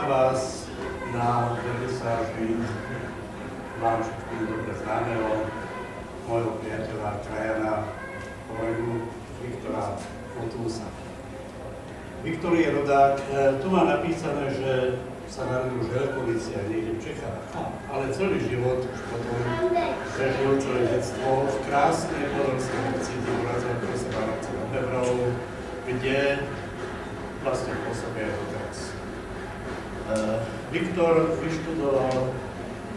vítam vás na vernisáži vám všetkým dobre známeho môjho priateľa, krajana, kolegu Viktora Kotúsa. Viktor je rodák, tu má napísané, že sa narodil v Želkovici a niekde v Čechách, ale celý život už potom prežil celé detstvo v krásnej podolskej obci, kde urazil pro seba obci na Hebrov, kde vlastne pôsobí aj doteraz. Viktor vyštudoval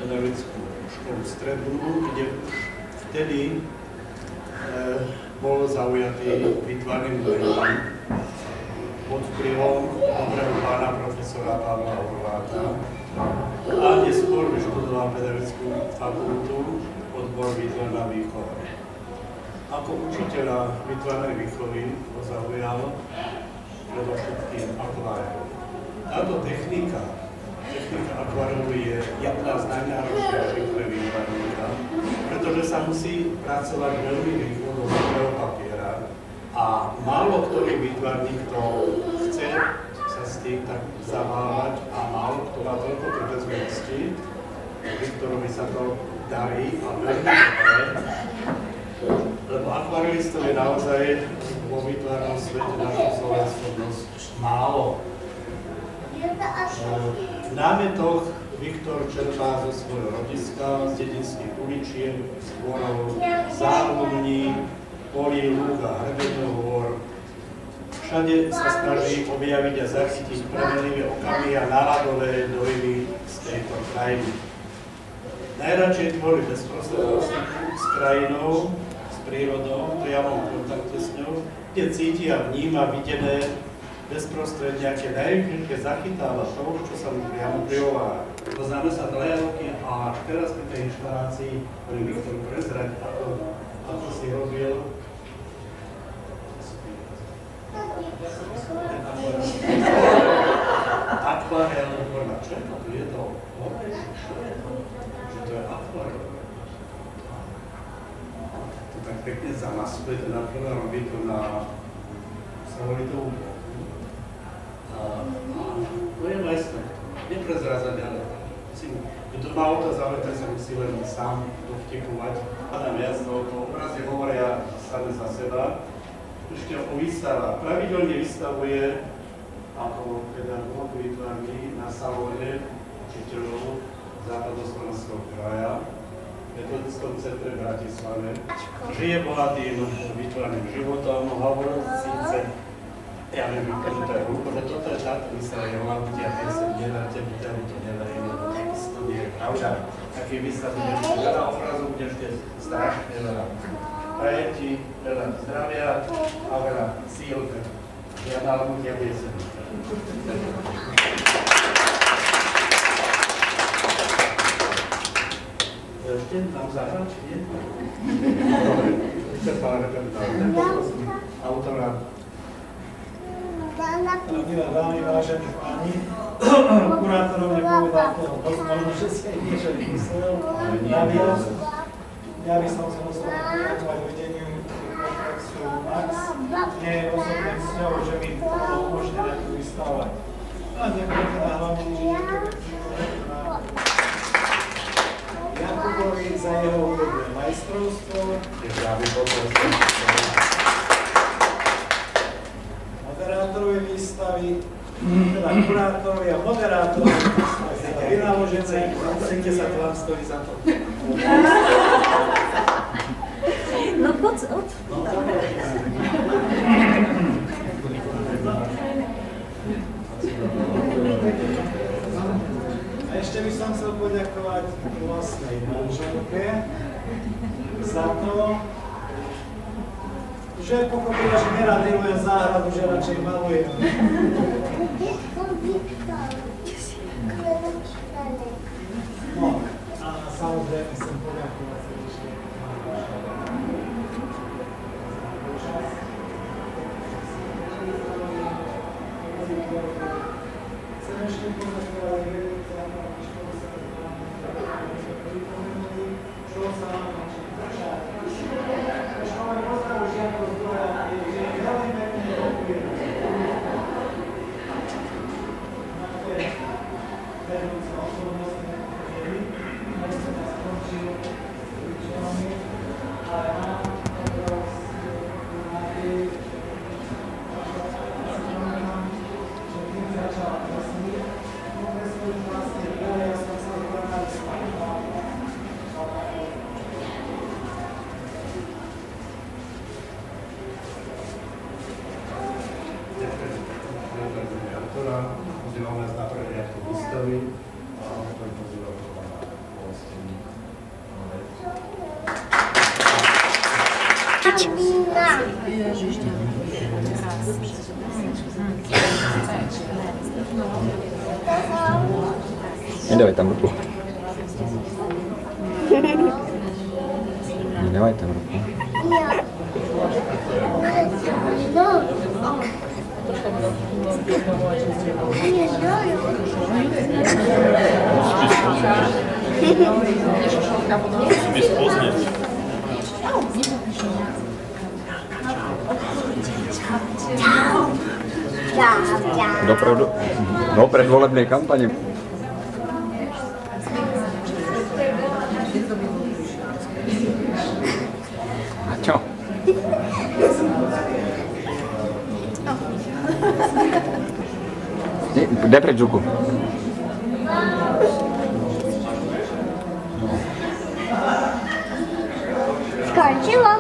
pedagogickú školu strednú, kde už vtedy bol zaujatý výtvarným umením pod vplyvom dobrého pána profesora Pavla Horváta a neskôr vyštudoval pedagogickú fakultu odbor výtvarná výchova. Ako učiteľa výtvarnej výchovy ho zaujal predovšetkým akvarel. Táto technika akvarelu je jedna z najnáročnejších pre výtvarníka, pretože sa musí pracovať veľmi rýchlo do veľkého papiera a málo ktorý výtvarník to chce sa s tým tak zabávať a málo kto má toľko trpezlivosti. Viktorovi sa to darí a veľmi dobre, lebo akvarelistov je naozaj vo výtvarnom svete našho Slovensku dosť málo. V námetoch Viktor čerpá zo svojho rodiska, z dedinských uličiek, zborov, zárubní, polí, lúk a hrbených hôr. Všade sa snaží objaviť a zachytiť premenivé okamy a náladové dojmy z tejto krajiny. Najradšej tvorí bezprostrednú s krajinou, s prírodou, v priamom kontakte s ňou, kde cíti a vníma videné bezprostredne, aké najrychlejšie zachytáva to, čo sa mu priamo prihovára. Poznáme sa 2 roky a teraz pri tej inštalácii ktorý Viktor prezrať, ako si robil akvarel, čo je to? Je to že to je akvarel. To tak pekne zamaskuje, teda prvé robí to na savolitovú plochu. To je lesné, neprezrázať, ale kto má otázať, ale tak sa musí len sám dovtipovať. Adam Jazdov, to obrazy hovoria same za seba. Ešte o výstava. Pravidelne vystavuje ako pedagóg výtvarný na salóne učiteľov Západoslovenského kraja v metodickom centre v Bratislave. Žije bohatým výtvarným životom, hovorí síce ja neviem, prečo to je hlúpo, že toto je táto výstava, je volá ľudia piesem, nedáte byteľu, to nedajú, to nie je pravda. Taký výstav, budeš veľa obrazu, budeš strašne veľa. Prajem ti veľa zdravia a veľa síl, ja na ľudia piesem. Ešte nám zahrať, nie? Dobre, vyčerpala repertoár. Poprosím autora. Veľmi vážení páni, kurátorov nepovedal toho možno, že si aj niečo vymyslel. Ja by som chcel poďakovať vedeniu komplexu Max. Nie je osobným cťou, že mi bolo umožnené tu vystavať. A ďakujem teda hlavne inžinierke Jakubovi za jeho úrodné majstrovstvo. Moderátorovi výstavy, teda kurátorovi a moderátorovi výstavy za vynaložené. Chcete sa to vám stojí za to? No poď od. A ešte by som chcel poďakovať vlastnej manželke za to, že pochopila, že nerad milujem záhradu, že radšej malujem. No, a samozrejme chcem poďakovať srdečne. Chcem ešte poďakovať vedúcam a školu sa pripomenuli, čo sa nám načí držať. Máme postavu žiadnosť zdroja, že je veľmi pekne ďakujem. vedúce okolnosti nepovedeli, aby som ja skončil učiteľmi, ale mám obrovskú nádej, že keď začala presniť, profesor vlastne veľa, ja som sa vykonal s Pozývam vás na prvý riadku výstavy a potom pozývam vás na pohostení. Nedávaj tam ruku. Nedávaj tam ruku. Musíme spoznať. Dopravdu, no predvolebnej kampane. A čo? Daj preč ruku. Skončilo.